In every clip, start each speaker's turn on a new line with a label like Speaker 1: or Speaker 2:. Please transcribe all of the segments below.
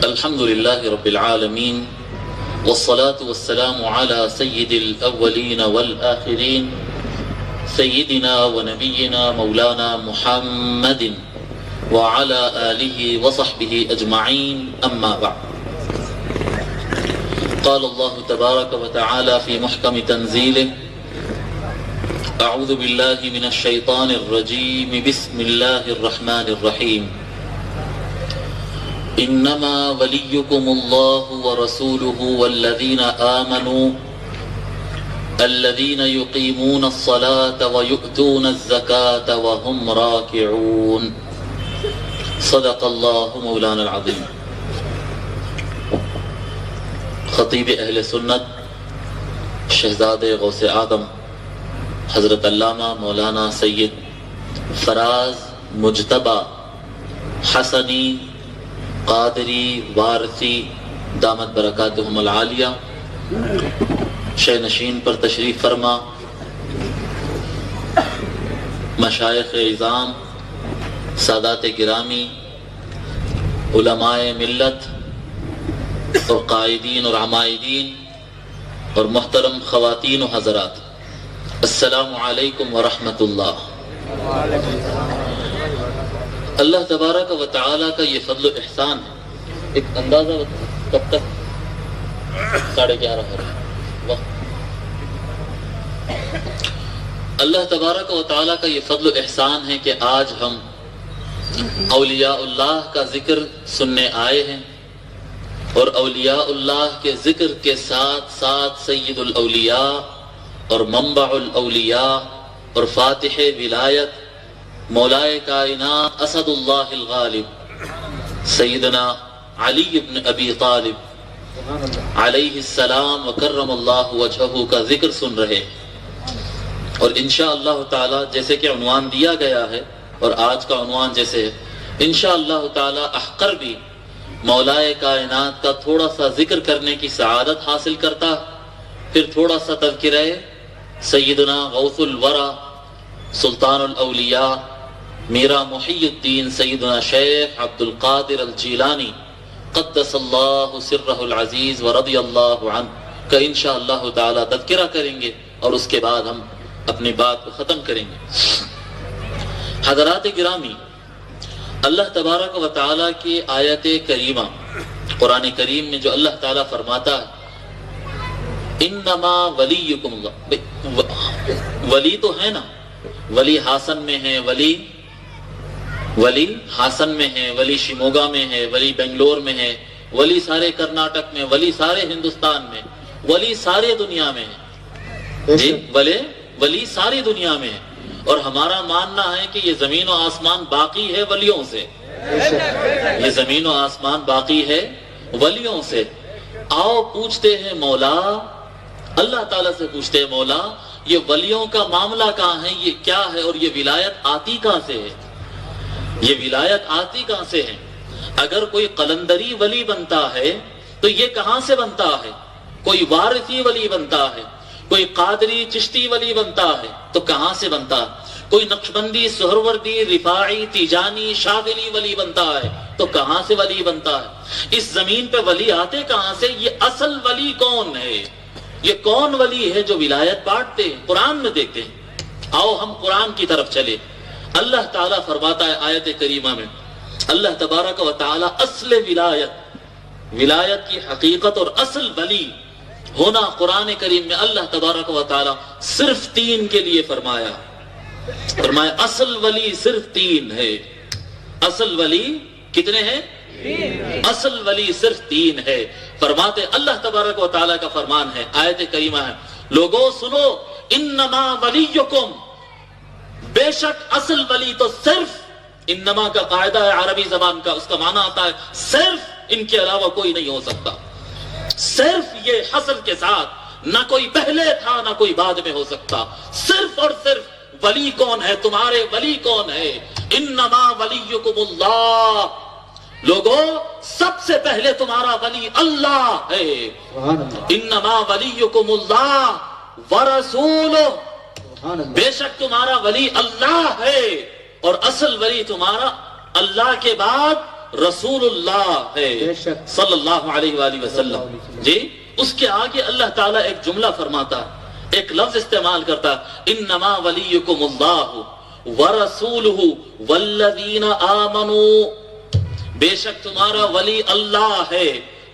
Speaker 1: الحمد لله رب العالمين والصلاة والسلام على سيد الأولين والآخرين سيدنا ونبينا مولانا محمد وعلى آله وصحبه أجمعين أما بعد. قال الله تبارك وتعالى في محكم تنزيله: أعوذ بالله من الشيطان الرجيم بسم الله الرحمن الرحيم إنما وليكم الله ورسوله والذين آمنوا الذين يقيمون الصلاة ويؤتون الزكاة وهم راكعون. صدق الله مولانا العظيم. خطیب اہل سنت شہزاد غوث آدم حضرت علامہ مولانا سید فراز مجتبی حسنی قادری وارثی دامت برکاتہم العالیہ شہ نشین پر تشریف فرما، مشائخ اعظام، سادات گرامی، علماء ملت اور قائدین اور عمائدین اور محترم خواتین و حضرات، السلام علیکم ورحمۃ اللہ۔ اللہ تبارک و تعالیٰ کا یہ فضل و احسان ہے۔ ایک اندازہ کب تک 11:30 ہو رہا ہے وقت۔ اللہ تبارک و تعالیٰ کا یہ فضل و احسان ہے کہ آج ہم اولیاء اللہ کا ذکر سننے آئے ہیں، اور اولیاء اللہ کے ذکر کے ساتھ ساتھ سید الاولیاء اور منبع الاولیاء اور فاتح ولایت مولائے کائنات اسد اللہ الغالب سیدنا علی بن ابی طالب علیہ السلام وکرم اللہ وجہہ کا ذکر سن رہے ہیں۔ اور انشاءاللہ تعالی جیسے کہ عنوان دیا گیا ہے، اور آج کا عنوان جیسے ہے، انشاءاللہ تعالی احقر بھی مولائے کائنات کا تھوڑا سا ذکر کرنے کی سعادت حاصل کرتا، پھر تھوڑا سا تذکرہ سیدنا غوث الورا سلطان الاولیاء میرا محی الدین سیدنا شیخ عبد القادر الجیلانی قدس اللہ سرہ العزیز ورضی اللہ عنہ کا انشاءاللہ تعالی تذکرہ کریں گے، اور اس کے بعد ہم اپنی بات کو ختم کریں گے۔ حضرات گرامی، اللہ تبارک و تعالیٰ کی آیت کریمہ قرآن کریم میں جو اللہ تعالیٰ فرماتا ہے انما ولیکم اللہ، ولی تو ہے نا، ولی ہاسن میں ہے، ولی ہاسن میں ہے، ولی شیموگا میں ہے، ولی بنگلور میں ہے، ولی سارے کرناٹک میں، ولی سارے ہندوستان میں، ولی سارے دنیا میں ہے جی، ولی ساری دنیا میں ہے۔ اور ہمارا ماننا ہے کہ یہ زمین و آسمان باقی ہے ولیوں سے، یہ زمین و آسمان باقی ہے ولیوں سے۔ آؤ پوچھتے ہیں مولا، اللہ تعالیٰ سے پوچھتے ہیں مولا یہ ولیوں کا معاملہ کہاں ہے، یہ کیا ہے، اور یہ ولایت آتی کہاں سے ہے، یہ ولایت آتی کہاں سے ہے؟ اگر کوئی قلندری ولی بنتا ہے تو یہ کہاں سے بنتا ہے؟ کوئی وارثی ولی بنتا ہے، کوئی قادری چشتی ولی بنتا ہے تو کہاں سے بنتا ہے؟ کوئی نقشبندی سہروردی رفاعی تیجانی شاذلی ولی بنتا ہے تو کہاں سے ولی بنتا ہے؟ اس زمین پہ ولی آتے کہاں سے؟ یہ اصل ولی کون ہے؟ یہ کون ولی ہے جو ولایت بانٹتے ہیں؟ قرآن میں دیکھتے ہیں۔ آؤ ہم قرآن کی طرف چلے۔ اللہ تعالیٰ فرماتا ہے آیت کریمہ میں، اللہ تبارک و تعالیٰ اصل ولایت کی حقیقت اور اصل ولی ہونا قرآن کریم میں اللہ تبارک و تعالی صرف 3 کے لیے فرمایا اصل ولی صرف 3 ہے۔ اصل ولی کتنے ہیں؟ اصل ولی صرف 3 ہے۔ فرماتے اللہ تبارک و تعالی کا فرمان ہے، آیت کریمہ ہے، لوگوں سنو، انما ولیکم، بے شک اصل ولی تو صرف، انما کا قاعدہ ہے عربی زبان کا، اس کا معنی آتا ہے صرف، ان کے علاوہ کوئی نہیں ہو سکتا۔ صرف یہ حصر کے ساتھ، نہ کوئی پہلے تھا نہ کوئی بعد میں ہو سکتا، صرف اور صرف ولی کون ہے؟ تمہارے ولی کون ہے؟ انما ولیکم اللہ، لوگوں سب سے پہلے تمہارا ولی اللہ ہے۔ انما ولیکم اللہ ورسولہ، بے شک تمہارا ولی اللہ ہے، اور اصل ولی تمہارا اللہ کے بعد رسول اللہ ہے صلی اللہ علیہ وآلہ وسلم. جی اس کے آگے اللہ تعالیٰ ایک جملہ فرماتا، ایک لفظ استعمال کرتا، انما ولیکم اللہ ورسولہ والذین آمنوا، بے شک تمہارا ولی اللہ ہے،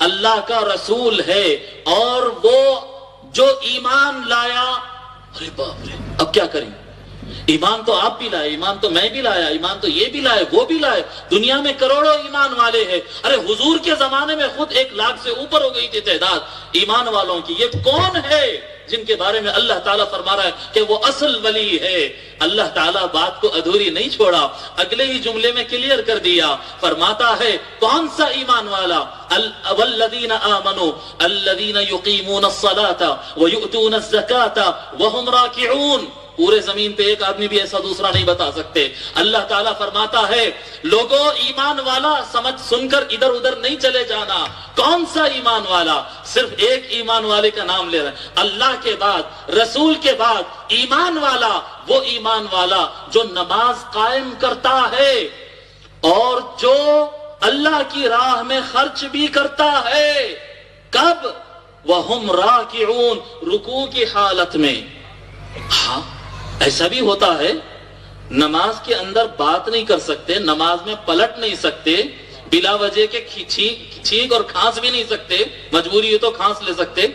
Speaker 1: اللہ کا رسول ہے، اور وہ جو ایمان لایا. ارے باپ رے، اب کیا کریں؟ ایمان تو آپ بھی لائے، ایمان تو میں بھی لایا، ایمان تو یہ بھی لائے، وہ بھی لائے، دنیا میں کروڑوں ایمان والے ہیں. ارے حضور کے زمانے میں خود 1 لاکھ سے اوپر ہو گئی تھی تعداد ایمان والوں کی. یہ کون ہے جن کے بارے میں اللہ تعالیٰ فرما رہا ہے کہ وہ اصل ولی ہے؟ اللہ تعالیٰ بات کو ادھوری نہیں چھوڑا، اگلے ہی جملے میں کلیئر کر دیا. فرماتا ہے کون سا ایمان والا؟ والذین آمنوا الذین یقیمون الصلاۃ ویؤتون الزکاۃ وہم راکعون. پورے زمین پہ ایک آدمی بھی ایسا دوسرا نہیں بتا سکتے. اللہ تعالیٰ فرماتا ہے لوگوں ایمان والا سمجھ سن کر ادھر ادھر نہیں چلے جانا. کون سا ایمان والا؟ صرف ایک ایمان والے کا نام لے رہے ہیں. اللہ کے بعد، رسول کے بعد ایمان والا وہ ایمان والا جو نماز قائم کرتا ہے اور جو اللہ کی راہ میں خرچ بھی کرتا ہے. کب؟ وَهُمْ رَاكِعُونَ، رکوع کی حالت میں. ہاں ایسا بھی ہوتا ہے نماز کے اندر بات نہیں کر سکتے، نماز میں پلٹ نہیں سکتے، بلا وجہ کے چھینک اور کھانس بھی نہیں سکتے، مجبوری ہے تو کھانس لے سکتے،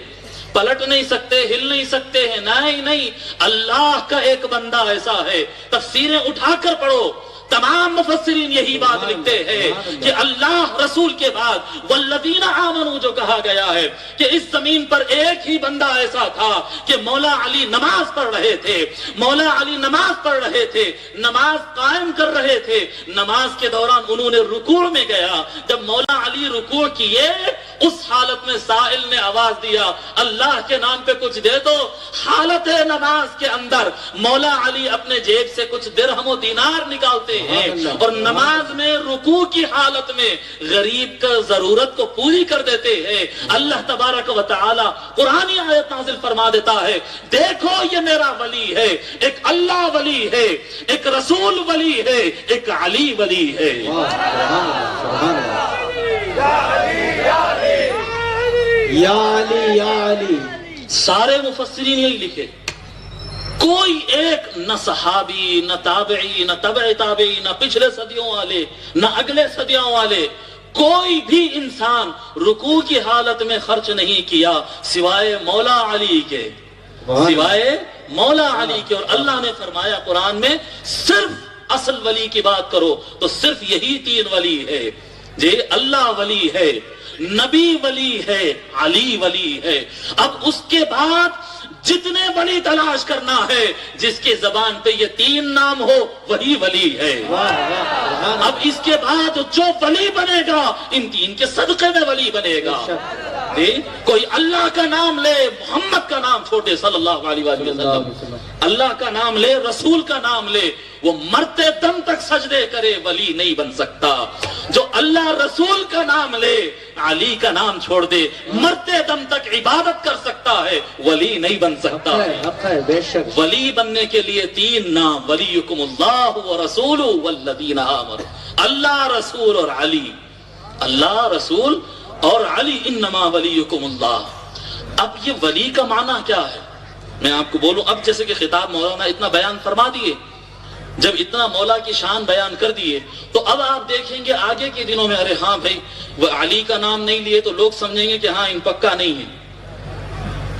Speaker 1: پلٹ نہیں سکتے، ہل نہیں سکتے ہیں. نہیں، اللہ کا ایک بندہ ایسا ہے. تفسیریں اٹھا کر پڑھو، تمام مفسرین یہی بات لکھتے ہیں کہ اللہ رسول کے بعد والذین آمنوا جو کہا گیا ہے کہ اس زمین پر ایک ہی بندہ ایسا تھا کہ مولا علی نماز پڑھ رہے تھے، مولا علی نماز پڑھ رہے تھے، نماز قائم کر رہے تھے. نماز کے دوران انہوں نے رکوع میں گیا، جب مولا علی رکوع کیے اس حالت میں سائل نے آواز دیا اللہ کے نام پہ کچھ دے دو. حالت نماز کے اندر مولا علی اپنے جیب سے کچھ درہم و دینار نکالتے ہیں اور نماز میں رکوع کی حالت میں غریب کا ضرورت کو پوری کر دیتے ہیں. اللہ تبارک و تعالی قرآنی آیت نازل فرما دیتا ہے دیکھو یہ میرا ولی ہے، ایک اللہ ولی ہے، ایک رسول ولی ہے، ایک علی ولی ہے.
Speaker 2: یا علی یا علی.
Speaker 1: سارے مفسرین یہی لکھے، کوئی ایک نہ صحابی، نہ تابعی، نہ تبع تابعی، نہ پچھلے صدیوں والے، نہ اگلے صدیوں والے، کوئی بھی انسان رکوع کی حالت میں خرچ نہیں کیا سوائے مولا علی کے، سوائے مولا علی کے. اور اللہ نے فرمایا قرآن میں صرف اصل ولی کی بات کرو تو صرف یہی 3 ولی ہے. جی اللہ ولی ہے، نبی ولی ہے، علی ولی ہے. اب اس کے بعد جتنے ولی تلاش کرنا ہے جس کے زبان پہ یہ 3 نام ہو وہی ولی ہے. اب اس کے بعد جو ولی بنے گا ان 3 کے صدقے میں ولی بنے گا. کوئی اللہ کا نام لے، محمد کا نام چھوٹے صلی اللہ علیہ وسلم، اللہ کا نام لے، رسول کا نام لے، وہ مرتے دم تک سجدے کرے ولی نہیں بن سکتا. جو اللہ رسول کا نام لے، علی کا نام چھوڑ دے، مرتے دم تک عبادت کر سکتا ہے، ولی نہیں بن سکتا. ولی بننے کے لیے 3 نام، ولیکم اللہ ورسولہ والذین آمنوا. اللہ، رسول اور علی. اللہ، رسول اور علی. انما ولیکم اللہ. اب یہ ولی کا معنی کیا ہے میں آپ کو بولوں. اب جیسے کہ خطاب مولانا اتنا بیان فرما دیے، جب اتنا مولا کی شان بیان کر دیے تو اب آپ دیکھیں گے آگے کے دنوں میں ارے ہاں بھائی وہ علی کا نام نہیں لیے تو لوگ سمجھیں گے کہ ہاں ان پکا نہیں ہے.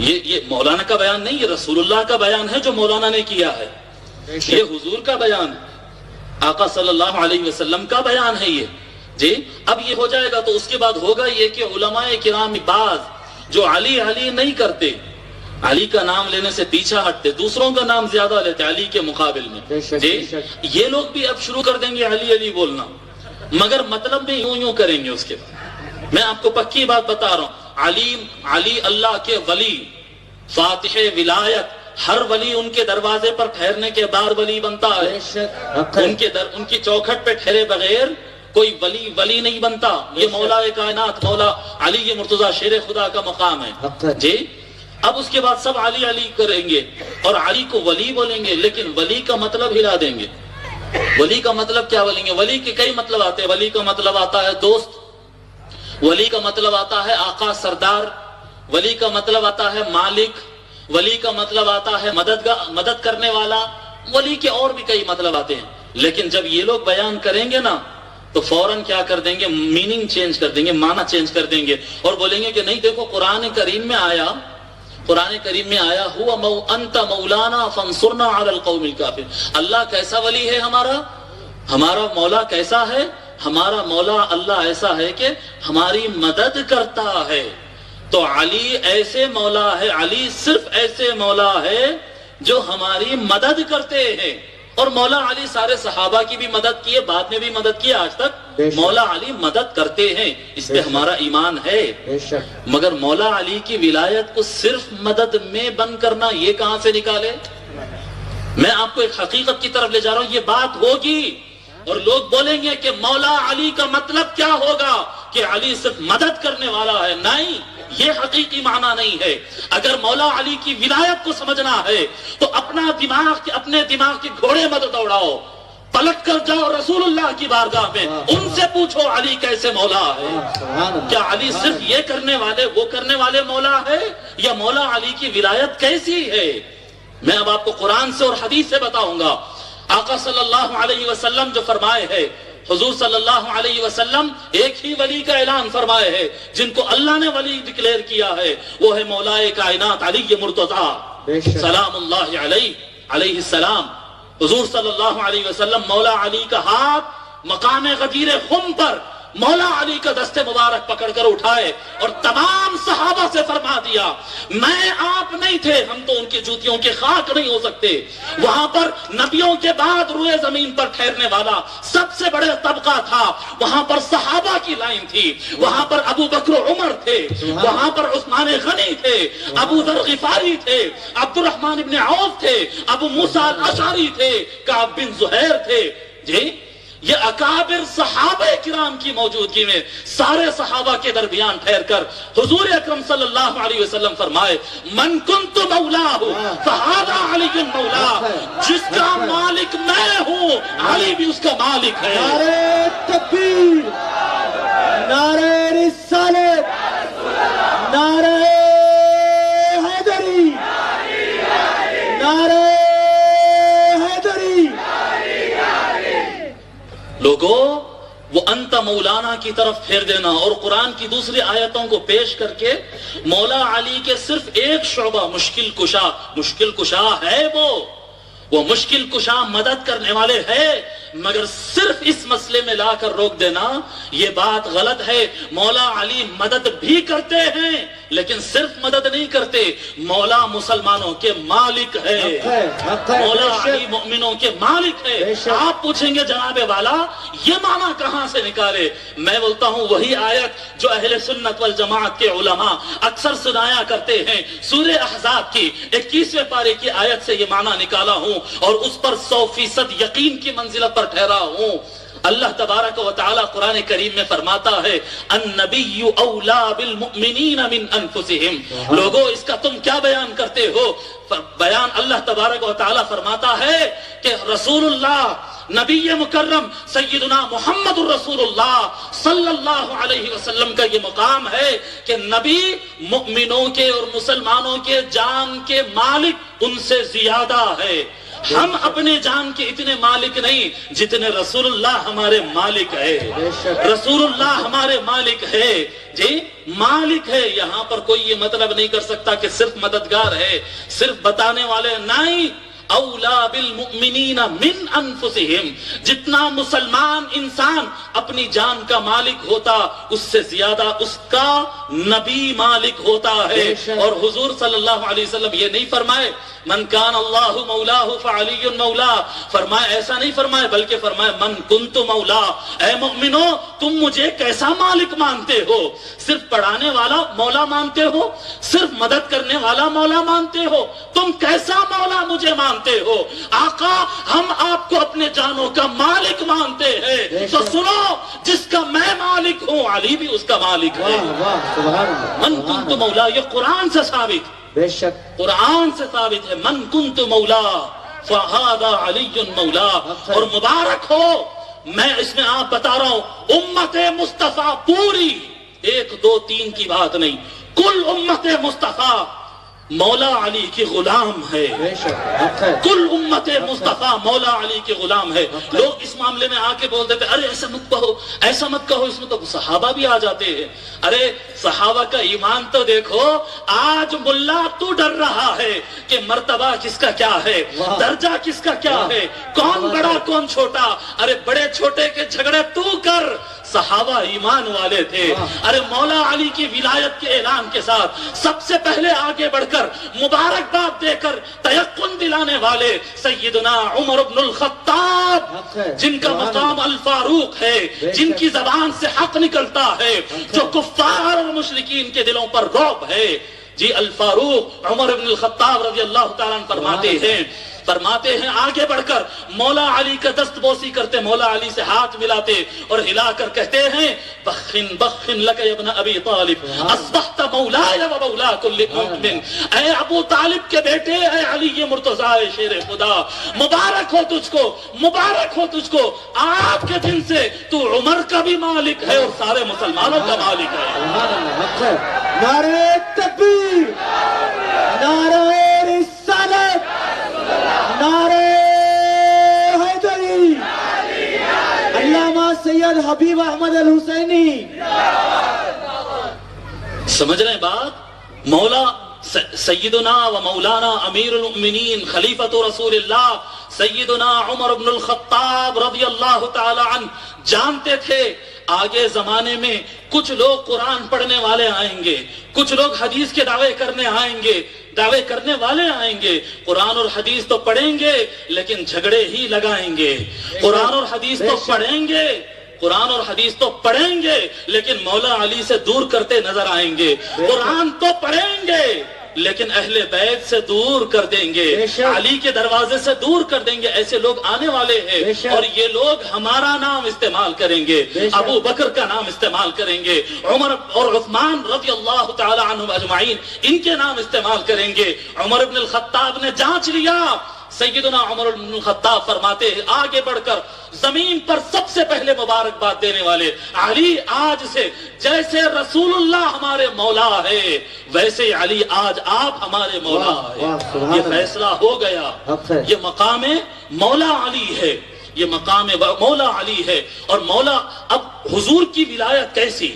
Speaker 1: یہ مولانا کا بیان نہیں، یہ رسول اللہ کا بیان ہے جو مولانا نے کیا ہے. یہ حضور کا بیان ہے، آقا صلی اللہ علیہ وسلم کا بیان ہے یہ. جی اب یہ ہو جائے گا تو اس کے بعد ہوگا یہ کہ علماء کرام بعض جو علی علی نہیں کرتے، علی کا نام لینے سے پیچھا ہٹتے، دوسروں کا نام زیادہ لیتے علی کے مقابل میں، جی یہ لوگ بھی اب شروع کر دیں گے علی علی بولنا، مگر مطلب میں یوں کریں گے. اس کے بعد میں آپ کو پکی بات بتا رہا ہوں، علی اللہ کے ولی، فاتح ولایت. ہر ولی ان کے دروازے پر ٹھہرنے کے بعد ولی بنتا ہے. ان کی چوکھٹ پہ ٹھہرے بغیر کوئی ولی نہیں بنتا. یہ مولا کائنات مولا علی مرتضی شیر خدا کا مقام ہے. جی اب اس کے بعد سب علی علی کریں گے اور علی کو ولی بولیں گے، لیکن ولی کا مطلب ہلا دیں گے. ولی کا مطلب کیا بولیں گے؟ ولی کے کئی مطلب آتے ہیں. ولی کا مطلب آتا ہے دوست, ولی کا مطلب آتا ہے آقا سردار, ولی کا مطلب آتا ہے مالک, ولی کا مطلب آتا ہے مدد کرنے والا. ولی کے اور بھی کئی مطلب آتے ہیں, لیکن جب یہ لوگ بیان کریں گے نا تو فوراً کیا کر دیں گے؟ میننگ چینج کر دیں گے, معنی چینج کر دیں گے, اور بولیں گے کہ نہیں دیکھو قرآن کریم میں آیا ہوا انت مولانا فانصرنا علی القوم الکافر. اللہ کیسا ولی ہے ہمارا مولا کیسا ہے؟ ہمارا مولا اللہ ایسا ہے کہ ہماری مدد کرتا ہے. تو علی ایسے مولا ہے, علی صرف ایسے مولا ہے جو ہماری مدد کرتے ہیں. اور مولا علی سارے صحابہ کی بھی مدد کی ہے, بعد میں بھی مدد کی, آج تک مولا علی مدد کرتے ہیں. اس پہ ہمارا ایمان ہے. مگر مولا علی کی ولایت کو صرف مدد میں بند کرنا, یہ کہاں سے نکالے؟ میں آپ کو ایک حقیقت کی طرف لے جا رہا ہوں. یہ بات ہوگی اور لوگ بولیں گے کہ مولا علی کا مطلب کیا ہوگا کہ علی صرف مدد کرنے والا ہے. نہیں, یہ حقیقی معنی نہیں ہے. اگر مولا علی کی ولایت کو سمجھنا ہے تو اپنے دماغ کے گھوڑے مت دوڑاؤ, پلٹ کر جاؤ رسول اللہ کی بارگاہ میں, ان سے پوچھو علی کیسے مولا ہے. کیا علی صرف یہ کرنے والے وہ کرنے والے مولا ہے, یا مولا علی کی ولایت کیسی ہے؟ میں اب آپ کو قرآن سے اور حدیث سے بتاؤں گا. آقا صلی اللہ علیہ وسلم جو فرمائے ہے, حضور صلی اللہ علیہ وسلم ایک ہی ولی کا اعلان فرمائے ہے جن کو اللہ نے ولی ڈکلیئر کیا ہے, وہ ہے مولا کائنات علی مرتضی سلام اللہ علیہ السلام. حضور صلی اللہ علیہ وسلم مولا علی کا ہاتھ مقام غدیر خم پر مولا علی کا دست مبارک پکڑ کر اٹھائے اور تمام صحابہ سے فرما دیا, میں آپ نہیں تھے, ہم تو ان کی جوتیوں کے خاک نہیں ہو سکتے. وہاں پر نبیوں کے بعد روئے زمین پر ٹھہرنے والا سب سے بڑے طبقہ تھا. وہاں پر صحابہ کی لائن تھی, وہاں پر ابو بکر و عمر تھے, وہاں پر عثمان غنی تھے, ابو ذر غفاری تھے, عبد الرحمن ابن عوف تھے, ابو موسیٰ الاشعری تھے, کعب بن زہیر تھے. جی, یہ اکابر صحابہ کرام کی موجودگی میں سارے صحابہ کے درمیان ٹھہر کر حضور اکرم صلی اللہ علیہ وسلم فرمائے, من کنت مولاہ فہذا علی مولا, جس کا مالک میں ہوں علی بھی اس کا مالک ہے.
Speaker 2: نعرہ تکبیر, نعرہ رسالت, نعرہ حیدری, نعرہ حیدری.
Speaker 1: لوگوں, وہ انت مولانا کی طرف پھیر دینا اور قرآن کی دوسری آیتوں کو پیش کر کے مولا علی کے صرف ایک شعبہ مشکل کشا ہے, وہ مشکل کشا مدد کرنے والے ہے, مگر صرف اس مسئلے میں لا کر روک دینا یہ بات غلط ہے. مولا علی مدد بھی کرتے ہیں لیکن صرف مدد نہیں کرتے, مولا مسلمانوں کے مالک ہے, مولا علی مؤمنوں کے مالک ہے. آپ پوچھیں گے جناب والا یہ معنی کہاں سے نکالے؟ میں بولتا ہوں وہی آیت جو اہل سنت والجماعت کے علماء اکثر سنایا کرتے ہیں, سورہ احزاب کی 21ویں پارے کی آیت سے یہ معنی نکالا ہوں اور اس پر 100% یقین کی منزلت پر ٹھہرا ہوں. اللہ تبارک و تعالی قرآن کریم میں فرماتا ہے, النبی اولا بالمؤمنین من انفسہم. لوگو, اس کا تم کیا بیان کرتے ہو؟ بیان اللہ تبارک و تعالی فرماتا ہے کہ رسول اللہ نبی مکرم سیدنا محمد الرسول اللہ صلی اللہ علیہ وسلم کا یہ مقام ہے کہ نبی مؤمنوں کے اور مسلمانوں کے جان کے مالک ان سے زیادہ ہے. ہم اپنے جان کے اتنے مالک نہیں جتنے رسول اللہ ہمارے مالک ہے. رسول اللہ ہمارے مالک ہے. جی, مالک ہے. یہاں پر کوئی یہ مطلب نہیں کر سکتا کہ صرف مددگار ہے, صرف بتانے والے نہیں. اولا بالمؤمنین من انفسہم, جتنا مسلمان انسان اپنی جان کا مالک ہوتا اس سے زیادہ اس کا نبی مالک ہوتا ہے. اور حضور صلی اللہ علیہ وسلم یہ نہیں فرمائے من کان اللہ مولاہ فعلی مولا, فرمائے ایسا نہیں فرمائے, بلکہ فرمائے من کنت مولا. اے مومنو, تم مجھے کیسا مالک مانتے ہو؟ صرف پڑھانے والا مولا مانتے ہو؟ صرف مدد کرنے والا مولا مانتے ہو؟ تم کیسا مولا مجھے مانتے ہو؟ آقا, ہم آپ کو اپنے جانوں کا مالک مانتے ہیں, تو سنو, جس کا میں مالک ہوں علی بھی اس کا مالک ہے. من کنت مولا, یہ قرآن سے ثابت,
Speaker 2: بے شک
Speaker 1: قرآن سے ثابت ہے. من کنت مولا فہذا علی مولا. اور مبارک ہو، میں اس میں آپ بتا رہا ہوں، امت مصطفیٰ پوری، 1 2 3 کی بات نہیں، کل امت مصطفیٰ مولا علی کی غلام ہے.
Speaker 2: بے شک حق ہے.
Speaker 1: کل امت مصطفیٰ مولا علی کے غلام ہے. لوگ اس معاملے میں آ کے بول دیتے ارے ایسا مت کہو، ایسا مت کہو، اس میں تو صحابہ بھی آ جاتے ہیں. ارے صحابہ کا ایمان تو دیکھو. آج ملا تو ڈر رہا ہے کہ مرتبہ کس کا کیا ہے، درجہ کس کا کیا ہے، کون بڑا کون چھوٹا. ارے بڑے چھوٹے کے جھگڑے تو کر، صحابہ ایمان والے تھے. ارے مولا علی کی ولایت کے اعلان کے ساتھ سب سے پہلے آگے بڑھ کر مبارکباد دے کر تیقن دلانے والے سیدنا عمر بن الخطاب، جن کا مقام الفاروق ہے، جن کی زبان سے حق نکلتا ہے، جو کفار اور مشرکین کے دلوں پر رعب ہے. جی الفاروق عمر بن الخطاب رضی اللہ تعالیٰ عنہ فرماتے ہیں آگے بڑھ کر مولا علی کا دست بوسی کرتے، مولا علی سے ہاتھ ملاتے اور ہلا کر کہتے ہیں بخن بخن لک یا ابن ابی طالب اصبحت مولاي و مولا کل مؤمن. اے ابو طالب کے بیٹے، اے علی مرتضی شیر خدا، مبارک ہو تجھ کو، مبارک ہو تجھ کو. آپ کے دن سے تو عمر کا بھی مالک ہے اور سارے مسلمانوں کا مالک ہے.
Speaker 2: سبحان اللہ حق ہے. نعرہ تکبیر، نعرہ رسالت، نعرہ حیدری، علامہ سید حبیب احمد الحسینی.
Speaker 1: سمجھ رہے ہیں بات؟ مولا سیدنا و مولانا امیر المؤمنین خلیفۃ رسول اللہ سیدنا عمر بن الخطاب رضی اللہ تعالی عنہ جانتے تھے آگے زمانے میں کچھ لوگ قرآن پڑھنے والے آئیں گے، کچھ لوگ حدیث کے دعوے کرنے آئیں گے، دعوے کرنے والے آئیں گے. قرآن اور حدیث تو پڑھیں گے لیکن جھگڑے ہی لگائیں گے. قرآن اور حدیث تو پڑھیں گے، قرآن اور حدیث تو پڑھیں گے لیکن مولا علی سے دور کرتے نظر آئیں گے. قرآن تو پڑھیں گے لیکن اہل بیت سے دور کر دیں گے، علی کے دروازے سے دور کر دیں گے. ایسے لوگ آنے والے ہیں اور یہ لوگ ہمارا نام استعمال کریں گے، ابو بکر کا نام استعمال کریں گے، عمر اور عثمان رضی اللہ تعالی عنہم اجمعین ان کے نام استعمال کریں گے. عمر بن الخطاب نے جانچ لیا. سیدنا عمر بن الخطاب فرماتے ہیں آگے بڑھ کر زمین پر سب سے پہلے مبارکباد دینے والے علی، آج سے جیسے رسول اللہ ہمارے مولا ہے ویسے علی آج آپ ہمارے مولا ہے. یہ فیصلہ ہو گیا. یہ مقام مولا علی ہے، یہ مقام مولا علی ہے. اور مولا اب حضور کی ولایت کیسی؟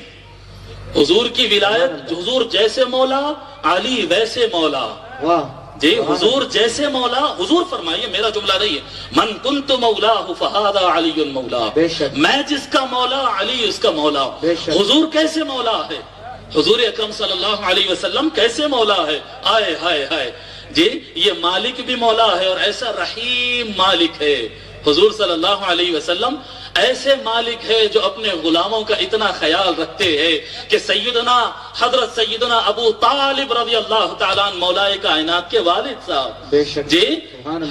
Speaker 1: حضور کی ولایت، حضور جیسے مولا علی ویسے مولا. جی حضور جیسے مولا، حضور فرمائیے میرا جملہ نہیں ہے، من کنت مولاہ فہذا علی مولا، میں جس کا مولا علی اس کا مولا. حضور کیسے مولا ہے؟ حضور اکرم صلی اللہ علیہ وسلم کیسے مولا ہے؟ آئے ہائے ہائے. جی یہ مالک بھی مولا ہے اور ایسا رحیم مالک ہے. حضور صلی اللہ علیہ وسلم ایسے مالک ہے جو اپنے غلاموں کا اتنا خیال رکھتے ہیں کہ حضرت سیدنا ابو طالب رضی اللہ تعالیٰ عنہ مولائے کائنات کے والد صاحب، جی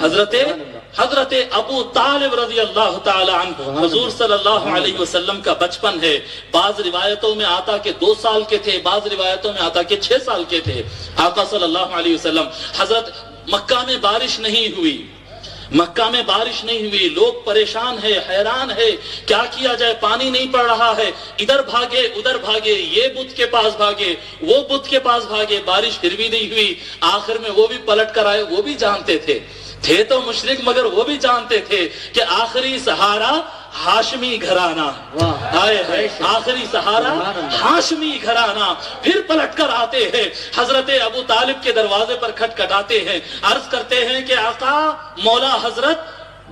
Speaker 1: حضرت ابو طالب رضی اللہ تعالیٰ عنہ حضور صلی اللہ علیہ وسلم کا بچپن ہے. بعض روایتوں میں آتا کہ 2 سال کے تھے، بعض روایتوں میں آتا کہ 6 سال کے تھے. آقا صلی اللہ علیہ وسلم حضرت مکہ میں بارش نہیں ہوئی، مکہ میں بارش نہیں ہوئی، لوگ پریشان ہے، حیران ہے، کیا کیا جائے، پانی نہیں پڑ رہا ہے. ادھر بھاگے ادھر بھاگے، یہ بت کے پاس بھاگے وہ بت کے پاس بھاگے، بارش پھر بھی نہیں ہوئی. آخر میں وہ بھی پلٹ کر آئے. وہ بھی جانتے تھے تو مشرک مگر وہ بھی جانتے تھے کہ آخری سہارا ہاشمی گھرانہ، آخری سہارا ہاشمی گھرانہ. پھر پلٹ کر آتے ہیں، حضرت ابو طالب کے دروازے پر کھٹکھٹاتے ہیں، عرض کرتے ہیں کہ آقا مولا حضرت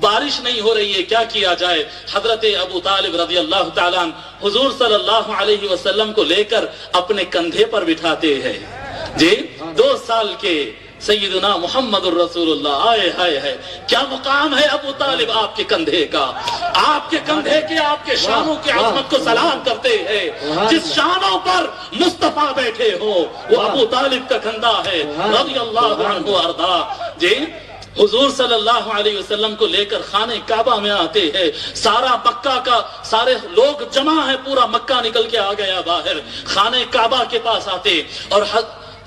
Speaker 1: بارش نہیں ہو رہی ہے، کیا کیا جائے؟ حضرت ابو طالب رضی اللہ تعالیٰ عنہ حضور صلی اللہ علیہ وسلم کو لے کر اپنے کندھے پر بٹھاتے ہیں. جی 2 سال کے سیدنا محمد الرسول اللہ. آئے ہائے ہے، کیا مقام ہے ابو طالب آپ کے کندھے کا، آپ کے کندھے کے، آپ کے شانوں کی عظمت کو سلام کرتے ہیں. جس شانوں پر مصطفیٰ بیٹھے ہو وہ ابو طالب کا کندھا ہے رضی اللہ عنہ ارضا. جی حضور صلی اللہ علیہ وسلم کو لے کر خانہ کعبہ میں آتے ہیں. سارا مکہ کا سارے لوگ جمع ہیں، پورا مکہ نکل کے آ گیا باہر. خانہ کعبہ کے پاس آتے اور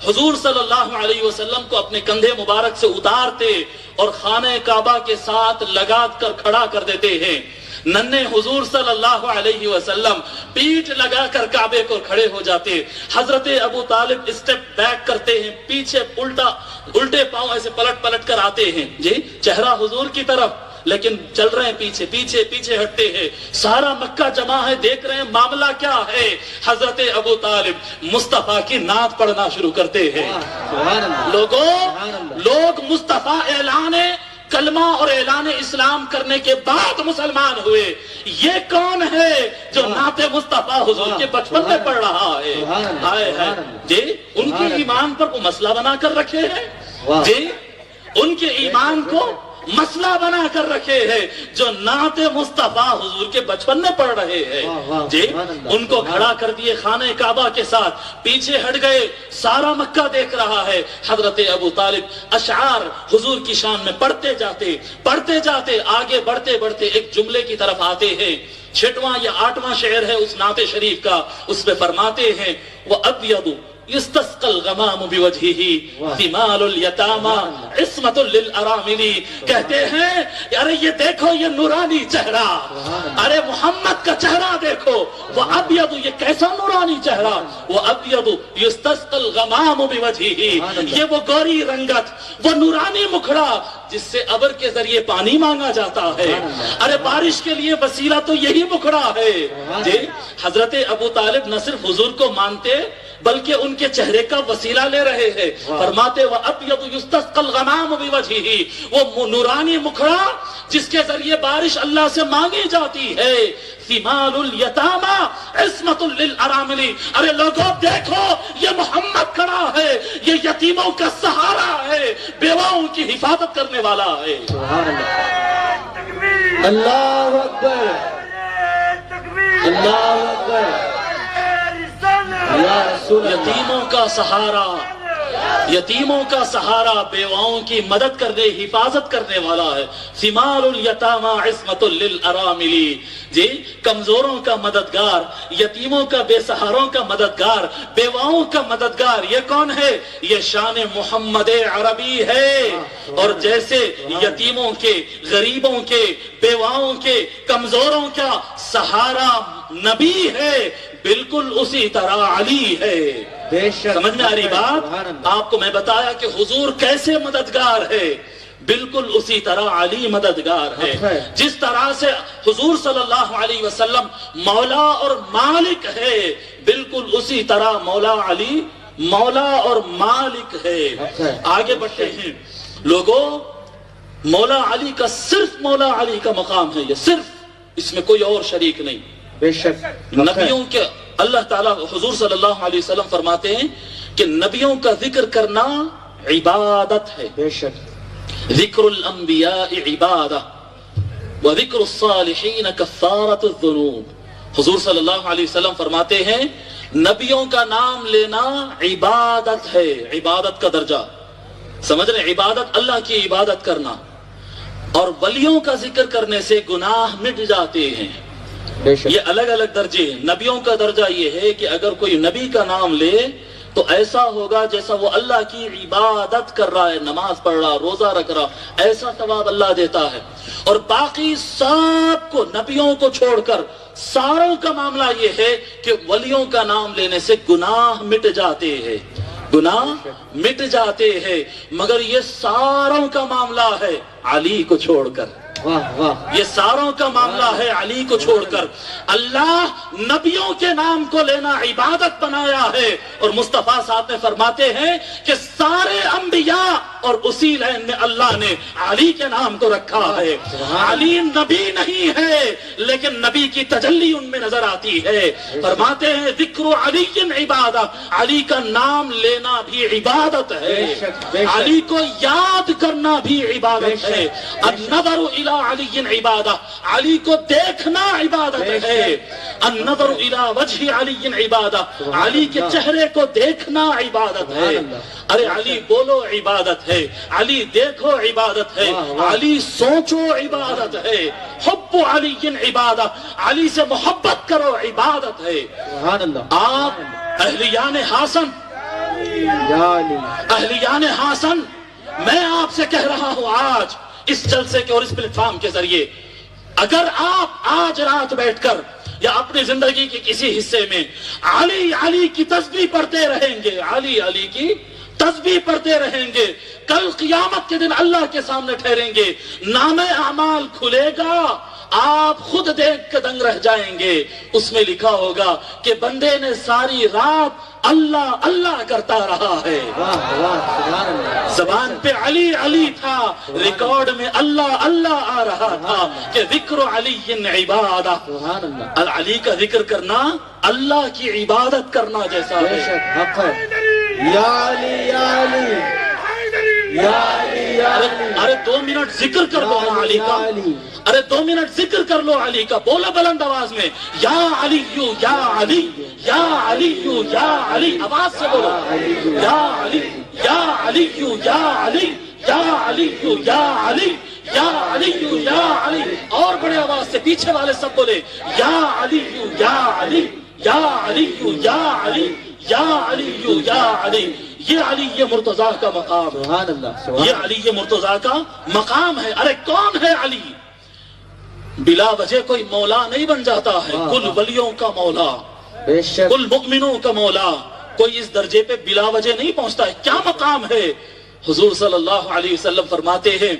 Speaker 1: حضور صلی اللہ علیہ وسلم کو اپنے کندھے مبارک سے اتارتے اور خانہ کعبہ کے ساتھ لگا کر کھڑا کر دیتے ہیں. ننھے حضور صلی اللہ علیہ وسلم پیٹھ لگا کر کعبے کو کھڑے ہو جاتے. حضرت ابو طالب اسٹیپ بیک کرتے ہیں, پیچھے الٹے پاؤں ایسے پلٹ پلٹ کر آتے ہیں جی, چہرہ حضور کی طرف, لیکن چل رہے ہیں پیچھے پیچھے پیچھے ہٹتے ہیں. سارا مکہ جمع ہے, دیکھ رہے ہیں معاملہ کیا ہے. حضرت ابو طالب مصطفیٰ کی نعت پڑھنا شروع کرتے ہیں. لوگ مصطفیٰ اعلان کلمہ اور اعلان اسلام کرنے کے بعد مسلمان ہوئے. یہ کون ہے جو نعت مصطفیٰ حضور کے بچپن میں پڑھ رہا ہے؟ جی, ان کے ایمان پر وہ مسئلہ بنا کر رکھے ہیں. جی, ان کے ایمان کو مسئلہ بنا کر رکھے ہیں جو نعت مصطفیٰ حضور کے بچپن میں پڑھ رہے ہیں. جی, ان کو کھڑا کر دیے خانہ کعبہ کے ساتھ, پیچھے ہٹ گئے, سارا مکہ دیکھ رہا ہے. حضرت ابو طالب اشعار حضور کی شان میں پڑھتے جاتے آگے بڑھتے بڑھتے ایک جملے کی طرف آتے ہیں. 6واں یا 8واں شعر ہے اس نعت شریف کا. اس میں فرماتے ہیں وَأَبْيَضُ يستسقى الغمام بوجهه ثمال اليتامى عصمة للارامل. کہتے ہیں ارے یہ دیکھو یہ نورانی چہرہ, ارے محمد کا چہرہ دیکھو. وہ ابیض, یہ کیسا نورانی چہرہ. وہ ابیض یستسقى الغمام بوجهه, یہ وہ گوری رنگت, وہ نورانی مکھڑا جس سے ابر کے ذریعے پانی مانگا جاتا ہے. ارے بارش کے لیے وسیلہ تو یہی مکھڑا ہے. جی, حضرت ابو طالب نہ صرف حضور کو مانتے بلکہ ان کے چہرے کا وسیلہ لے رہے ہیں. فرماتے وَأَبْيَضُ يُسْتَسْقَى الْغَمَامُ بِوَجْهِهِ, وہ نورانی مکھڑا جس کے ذریعے بارش اللہ سے مانگی جاتی ہے. ثِمَالُ الْيَتَامَى عِصْمَةٌ لِلْأَرَامِلِ, ارے لوگوں دیکھو یہ محمد کھڑا ہے, یہ یتیموں کا سہارا ہے, بیواؤں کی حفاظت کرنے والا ہے.
Speaker 2: اللہ اکبر, اللہ اکبر.
Speaker 1: یتیموں کا سہارا, یتیموں کا سہارا, بیواؤں کی مدد کرنے حفاظت کرنے والا ہے. ثمال الیتامى عصمۃ للارامل, جی, کمزوروں کا مددگار, یتیموں کا بے سہاروں کا مددگار, بیواؤں کا مددگار. یہ کون ہے؟ یہ شان محمد عربی ہے. اور جیسے یتیموں کے, غریبوں کے, بیواؤں کے, کمزوروں کا سہارا نبی ہے, بالکل اسی طرح علی ہے. سمجھ میں آ رہی بات؟ آپ کو میں بتایا کہ حضور کیسے مددگار ہے, بالکل اسی طرح علی مددگار ہے. جس طرح سے حضور صلی اللہ علیہ وسلم مولا اور مالک ہے, بالکل اسی طرح مولا علی مولا اور مالک ہے. آگے بڑھتے ہیں لوگوں, مولا علی کا صرف مولا علی کا مقام ہے, یہ صرف, اس میں کوئی اور شریک نہیں.
Speaker 2: بے شک
Speaker 1: نبیوں کے اللہ تعالیٰ, حضور صلی اللہ علیہ وسلم فرماتے ہیں کہ نبیوں کا ذکر کرنا عبادت ہے.
Speaker 2: بے شک
Speaker 1: ذکر الانبیاء عبادہ وذکر الصالحین کفارۃ الذنوب. حضور صلی اللہ علیہ وسلم فرماتے ہیں نبیوں کا نام لینا عبادت ہے. عبادت کا درجہ سمجھ رہے, عبادت اللہ کی عبادت کرنا, اور ولیوں کا ذکر کرنے سے گناہ مٹ جاتے ہیں. یہ الگ الگ درجے ہیں. نبیوں کا درجہ یہ ہے کہ اگر کوئی نبی کا نام لے تو ایسا ہوگا جیسا وہ اللہ کی عبادت کر رہا ہے, نماز پڑھ رہا, روزہ رکھ رہا, ایسا ثواب اللہ دیتا ہے. اور باقی سب کو, نبیوں کو چھوڑ کر ساروں کا معاملہ یہ ہے کہ ولیوں کا نام لینے سے گناہ مٹ جاتے ہیں, گناہ مٹ جاتے ہیں. مگر یہ ساروں کا معاملہ ہے علی کو چھوڑ کر. یہ ساروں کا معاملہ ہے علی کو چھوڑ کر. اللہ نبیوں کے نام کو لینا عبادت بنایا ہے, اور مصطفیٰ صاحب نے فرماتے ہیں کہ سارے انبیاء اور اسی لائن میں اللہ نے علی کے نام کو رکھا ہے. علی نبی نہیں ہے لیکن نبی کی تجلی ان میں نظر آتی ہے. فرماتے ہیں ذکر علی عبادہ, علی کا نام لینا بھی عبادت ہے, علی کو یاد کرنا بھی عبادت ہے. النظر الی علی عبادہ, علی کو دیکھنا عبادت ہے. النظر الی وجہ علی عبادہ, علی کے چہرے کو دیکھنا عبادت ہے. ارے علی بولو عبادت ہے, علی دیکھو عبادت ہے, علی سوچو عبادت ہے. حب علی عبادہ, علی سے محبت کرو عبادت ہے. آپ اہلیان حسن
Speaker 2: یا علی
Speaker 1: اہلیان حسن، میں آپ سے کہہ رہا ہوں آج اس جلسے کے اور اس پلیٹ فارم کے ذریعے، اگر آپ آج رات بیٹھ کر یا اپنی زندگی کے کسی حصے میں علی علی کی تسبیح پڑھتے رہیں گے، علی علی کی تسبیح پڑھتے رہیں گے، کل قیامت کے دن اللہ کے سامنے ٹھہریں گے، نام اعمال کھلے گا، آپ خود دیکھ کے دنگ رہ جائیں گے، اس میں لکھا ہوگا کہ بندے نے ساری رات اللہ اللہ کرتا رہا ہے،
Speaker 2: واہ واہ سبحان اللہ
Speaker 1: زبان پہ علی علی تھا، ریکارڈ میں اللہ اللہ آ رہا تھا کہ ذکر علی عبادہ،
Speaker 2: سبحان اللہ
Speaker 1: علی کا ذکر کرنا اللہ کی عبادت کرنا جیسا
Speaker 2: بے
Speaker 1: ہے۔
Speaker 2: شک حق ہے یا علی یا علی یا علی یا علی
Speaker 1: ارے 2 منٹ ذکر کر لو نا علی کا، ارے 2 منٹ ذکر کر لو علی کا، بولا بلند آواز میں یا علی یا علی یا علی یا علی، آواز سے بولو یا علی یا علی یا علی یا علی یا علی یا علی یا علی، اور بڑے آواز سے پیچھے والے سب بولے یا علی یا علی یا علی یا علی یا علی یا علی، یہ علی یہ مرتضیٰ کا مقام ہے،
Speaker 2: سبحان اللہ سبحان
Speaker 1: یہ علی یہ مرتضیٰ کا مقام ہے۔ ارے کون ہے علی؟ بلا وجہ کوئی مولا نہیں بن جاتا ہے، کل ولیوں کا مولا،
Speaker 2: بے شک
Speaker 1: کل مؤمنوں کا مولا، کوئی اس درجے پہ بلا وجہ نہیں پہنچتا ہے۔ کیا مقام ہے؟ حضور صلی اللہ علیہ وسلم فرماتے ہیں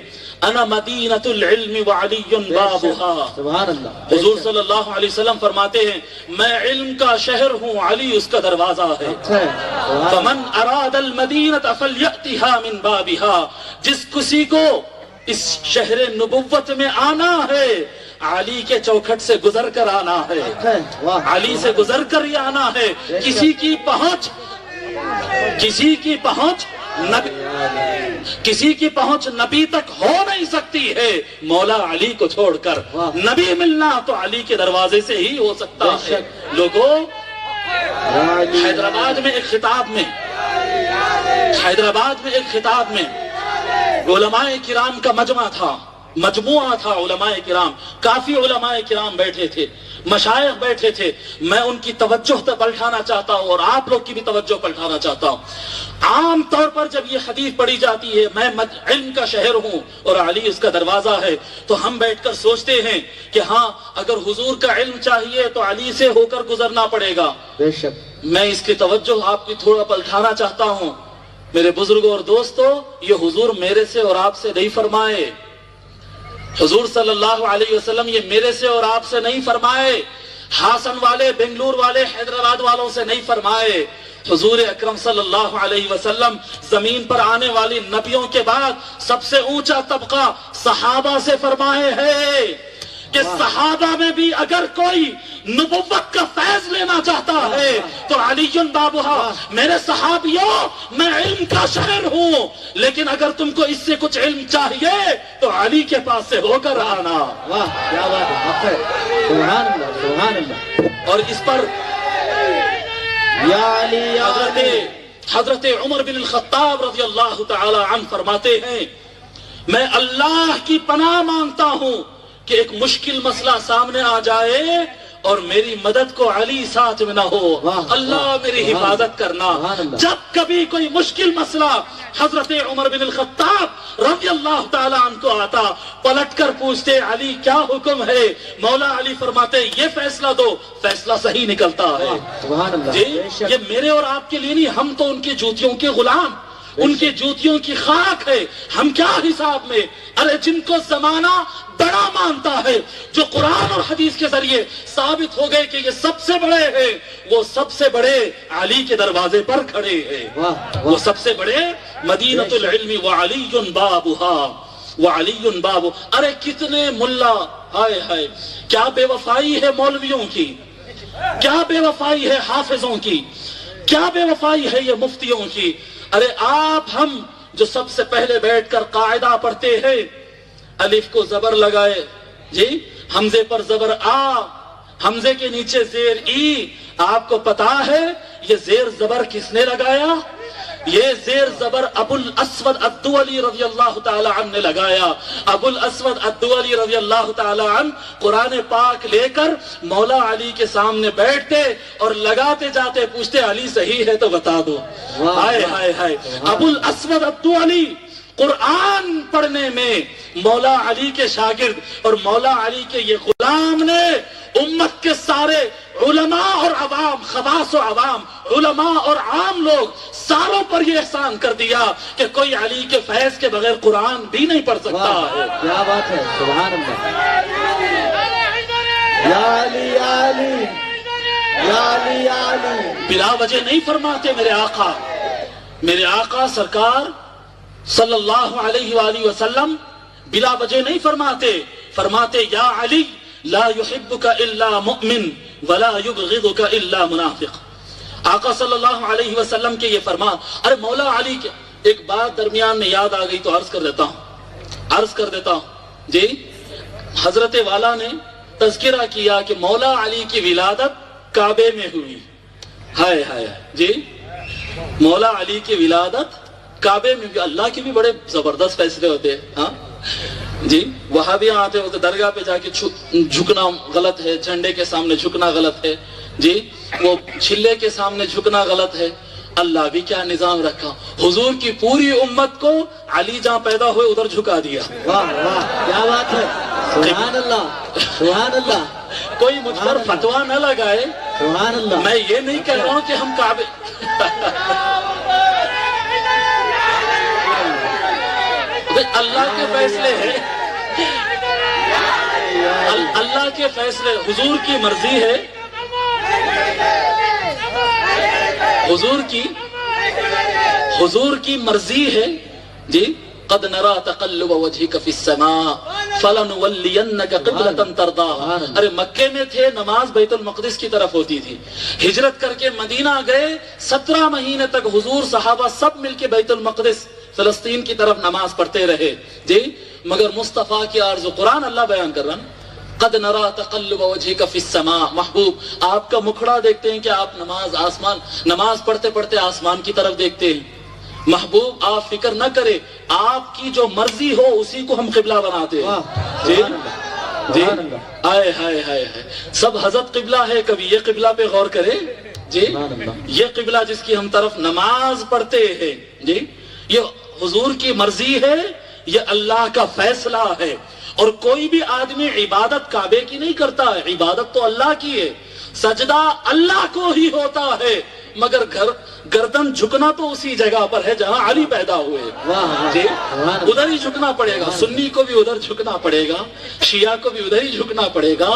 Speaker 1: انا مدینۃ العلم وعلی بابها،
Speaker 2: سبحان اللہ
Speaker 1: حضور صلی اللہ علیہ وسلم فرماتے ہیں میں علم کا شہر ہوں، علی اس کا دروازہ ہے۔ فمن اراد المدینۃ فلیأتها من بابها، جس کسی کو اس شہر نبوت میں آنا ہے علی کے چوکھٹ سے گزر کر آنا ہے، علی سے گزر کر ہی آنا ہے، کسی کی پہنچ نبی تک ہو نہیں سکتی ہے مولا علی کو چھوڑ کر، نبی ملنا تو علی کے دروازے سے ہی ہو سکتا ہے۔ لوگوں، حیدرآباد میں ایک خطاب میں علماء کرام کا مجموعہ تھا علماء کرام، کافی علماء کرام بیٹھے تھے، مشائخ بیٹھے تھے، میں ان کی توجہ پلٹانا چاہتا ہوں اور آپ لوگ کی بھی توجہ پلٹانا چاہتا ہوں۔ عام طور پر جب یہ حدیث پڑھی جاتی ہے میں علم کا شہر ہوں اور علی اس کا دروازہ ہے، تو ہم بیٹھ کر سوچتے ہیں کہ ہاں اگر حضور کا علم چاہیے تو علی سے ہو کر گزرنا پڑے گا۔
Speaker 2: بے شک
Speaker 1: میں اس کی توجہ آپ کی تھوڑا پلٹانا چاہتا ہوں، میرے بزرگوں اور دوستوں، یہ حضور میرے سے اور آپ سے نہیں فرمائے، حضور صلی اللہ علیہ وسلم یہ میرے سے اور آپ سے نہیں فرمائے، ہاسن والے، بنگلور والے، حیدرآباد والوں سے نہیں فرمائے، حضور اکرم صلی اللہ علیہ وسلم زمین پر آنے والی نبیوں کے بعد سب سے اونچا طبقہ صحابہ سے فرمائے ہیں کہ صحابہ میں بھی اگر کوئی نبوت کا فیض لینا چاہتا ہے تو علی بابها، میرے صحابیوں میں علم کا شہر ہوں، لیکن اگر تم کو اس سے کچھ علم چاہیے تو علی کے پاس سے ہو کر آنا۔
Speaker 2: واہ کیا بات ہے، حق ہے سبحان اللہ سبحان اللہ۔
Speaker 1: اور اس پر
Speaker 2: یا علی یا علی
Speaker 1: حضرت عمر بن الخطاب رضی اللہ تعالی عنہ فرماتے ہیں میں اللہ کی پناہ مانگتا ہوں کہ ایک مشکل مسئلہ سامنے آ جائے اور میری مدد کو علی ساتھ میں نہ ہو، اللہ میری حفاظت کرنا۔ جب کبھی کوئی مشکل مسئلہ حضرت عمر بن الخطاب رضی اللہ تعالی عنہ کو آتا، پلٹ کر پوچھتے علی کیا حکم ہے؟ مولا علی فرماتے یہ فیصلہ دو، فیصلہ صحیح نکلتا ہے۔
Speaker 2: سبحان اللہ
Speaker 1: جی یہ میرے اور آپ کے لیے نہیں، ہم تو ان کی جوتیوں کے غلام، ان کی جوتیوں کی خاک ہے، ہم کیا حساب میں؟ ارے جن کو زمانہ بڑا مانتا ہے، جو قرآن اور حدیث کے ذریعے ثابت ہو گئے کہ یہ سب سے بڑے ہیں، وہ سب سے بڑے علی کے دروازے پر کھڑے ہیں، وہ سب سے بڑے مدینۃ العلم وعلی بابها وعلی باب۔ ارے کتنے ملا، ہائے ہائے کیا بے وفائی ہے مولویوں کی، کیا بے وفائی ہے حافظوں کی، کیا بے وفائی ہے یہ مفتیوں کی۔ ارے آپ ہم جو سب سے پہلے بیٹھ کر قاعدہ پڑھتے ہیں، الف کو زبر لگائے، جی حمزے پر زبر آ، حمزے کے نیچے زیر ای، آپ کو پتا ہے یہ زیر زبر کس نے لگایا؟ یہ زیر زبر ابو الاسود الدؤلی رضی اللہ تعالی عنہ نے لگایا. ابو الاسود الدؤلی رضی اللہ تعالی عنہ قرآن پاک لے کر مولا علی کے سامنے بیٹھتے اور لگاتے جاتے پوچھتے علی صحیح ہے تو بتا دو. ہائے ہائے ہائے. ابو الاسود الدؤلی قرآن پڑھنے میں مولا علی کے شاگرد اور مولا علی کے یہ غلام نے امت کے سارے علماء اور عوام، خواص و عوام، علماء اور عام لوگ ساروں پر یہ احسان کر دیا کہ کوئی علی کے فیض کے بغیر قرآن بھی نہیں پڑھ سکتا ہے.
Speaker 2: کیا بات ہے، سبحان اللہ. یا علی یا علی یا علی یا علی.
Speaker 1: بلا وجہ نہیں فرماتے میرے آقا سرکار صلی اللہ علیہ وآلہ وسلم بلا وجہ نہیں فرماتے یا علی لا يحبك الا مؤمن ولا يبغضك الا منافق. آقا صلی اللہ علیہ وسلم کے یہ فرمان. ارے مولا علی کے ایک بات درمیان میں یاد آ گئی تو عرض کر دیتا ہوں جی. حضرت والا نے تذکرہ کیا کہ مولا علی کی ولادت کعبے میں ہوئی. ہائے ہائے جی. مولا علی کی ولادت کعبے میں بھی. اللہ کے بھی بڑے زبردست فیصلے ہوتے ہیں. ہاں جی. وہاں بھی آتے ہوتے درگاہ پہ جا کے جھکنا غلط ہے، جھنڈے کے سامنے جھکنا غلط ہے جی، وہ چھلے کے سامنے جھکنا غلط ہے. اللہ بھی کیا نظام رکھا. حضور کی پوری امت کو علی جہاں پیدا ہوئے ادھر جھکا دیا.
Speaker 2: واہ واہ کیا بات ہے، سبحان اللہ سبحان اللہ.
Speaker 1: کوئی مجھ پر فتوا نہ لگائے.
Speaker 2: سبحان اللہ.
Speaker 1: میں یہ نہیں کہہ رہا ہوں کہ ہم کعبے اللہ کے فیصلے ہیں، اللہ کے فیصلے. حضور کی مرضی ہے، حضور کی مرضی ہے جی. قد نرى تقلب وجهك في السماء فلنولينك قبلة ترضاها. ارے مکے میں تھے، نماز بیت المقدس کی طرف ہوتی تھی. ہجرت کر کے مدینہ گئے، 17 مہینے تک حضور صحابہ سب مل کے بیت المقدس فلسطین کی طرف نماز پڑھتے رہے جی. مگر مصطفیٰ کی آرزو قرآن اللہ بیان کر رہا نا. قد نرى تقلب وجهك في السماء. محبوب آپ کا مکھڑا دیکھتے ہیں کہ آپ نماز پڑھتے پڑھتے آسمان کی طرف دیکھتے ہیں. محبوب آپ فکر نہ کرے، آپ کی جو مرضی ہو اسی کو ہم قبلہ بناتے ہیں جی جی. آئے ہائے ہائے ہائے. سب حضرت قبلہ ہے، کبھی یہ قبلہ پہ غور کرے جی. یہ قبلہ جس کی ہم طرف نماز پڑھتے ہیں جی، یہ حضور کی مرضی ہے، یہ اللہ کا فیصلہ ہے. اور کوئی بھی آدمی عبادت کعبے کی نہیں کرتا ہے، عبادت تو اللہ کی ہے. سجدہ اللہ کو ہی ہوتا ہے، مگر گردن جھکنا تو اسی جگہ پر ہے جہاں علی پیدا ہوئے جی. ادھر ہی جھکنا پڑے گا. سنی کو بھی ادھر جھکنا پڑے گا، شیعہ کو بھی ادھر ہی جھکنا پڑے گا،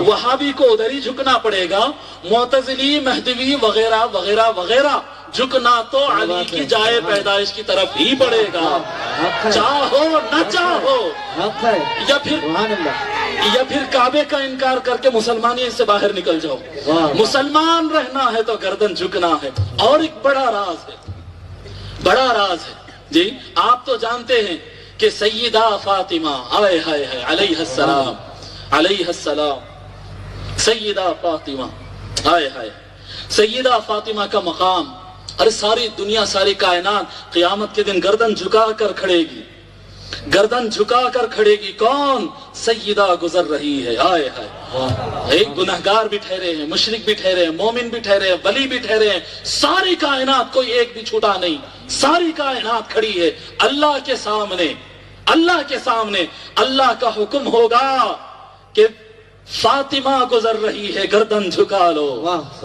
Speaker 1: وہابی کو ادھر ہی جھکنا پڑے گا، معتزلی مہدوی وغیرہ وغیرہ وغیرہ جھکنا تو علی کی جائے پیدائش کی طرف ہی پڑے گا، چاہو نہ چاہو. یا پھر کعبے کا انکار کر کے مسلمانی سے باہر نکل جاؤ. مسلمان رہنا ہے تو گردن جھکنا ہے. اور ایک بڑا راز ہے جی. آپ تو جانتے ہیں کہ سیدہ فاطمہ علیہ السلام سیدہ فاطمہ سیدہ فاطمہ کا مقام. ارے ساری دنیا، ساری کائنات قیامت کے دن گردن جھکا کر کھڑے گی. کون؟ سیدہ گزر رہی ہے. آئے ہائے. ایک گنہگار بھی ٹھہرے ہیں، مشرک بھی ٹھہرے ہیں، مومن بھی ٹھہرے ہیں، ولی بھی ٹھہرے ہیں. ساری کائنات، کوئی ایک بھی چھوٹا نہیں. ساری کائنات کھڑی ہے اللہ کے سامنے. اللہ کا حکم ہوگا کہ فاطمہ گزر رہی ہے، گردن جھکا لو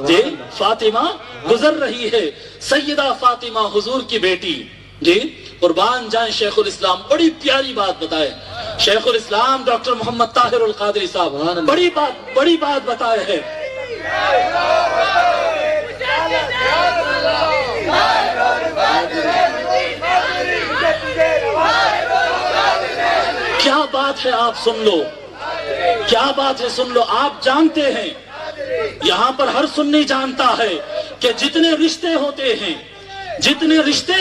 Speaker 1: جی. فاطمہ گزر رہی ہے. سیدہ فاطمہ حضور کی بیٹی جی. قربان جائیں شیخ الاسلام بڑی پیاری بات بتائے. شیخ الاسلام ڈاکٹر محمد طاہر القادری صاحب بڑی بات بتائے ہیں. کیا بات ہے، آپ سن لو. کیا بات ہے، سن لو. آپ جانتے ہیں، یہاں پر ہر سنی جانتا ہے کہ جتنے رشتے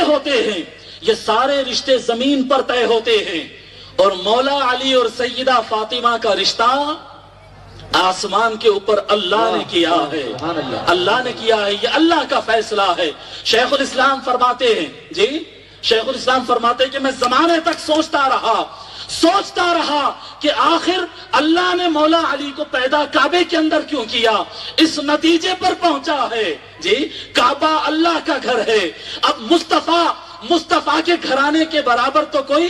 Speaker 1: ہوتے ہیں یہ سارے رشتے زمین پر طے ہوتے ہیں. اور مولا علی اور سیدہ فاطمہ کا رشتہ
Speaker 3: آسمان کے اوپر اللہ نے کیا ہے،
Speaker 2: سبحان اللہ۔
Speaker 3: اللہ نے کیا ہے، یہ اللہ کا فیصلہ ہے۔ شیخ الاسلام فرماتے ہیں، جی شیخ الاسلام فرماتے ہیں کہ میں زمانے تک سوچتا رہا کہ آخر اللہ نے مولا علی کو پیدا کعبے کے اندر کیوں کیا۔ اس نتیجے پر پہنچا ہے، جی کعبہ اللہ کا گھر ہے۔ اب مصطفیٰ کے گھرانے کے برابر تو کوئی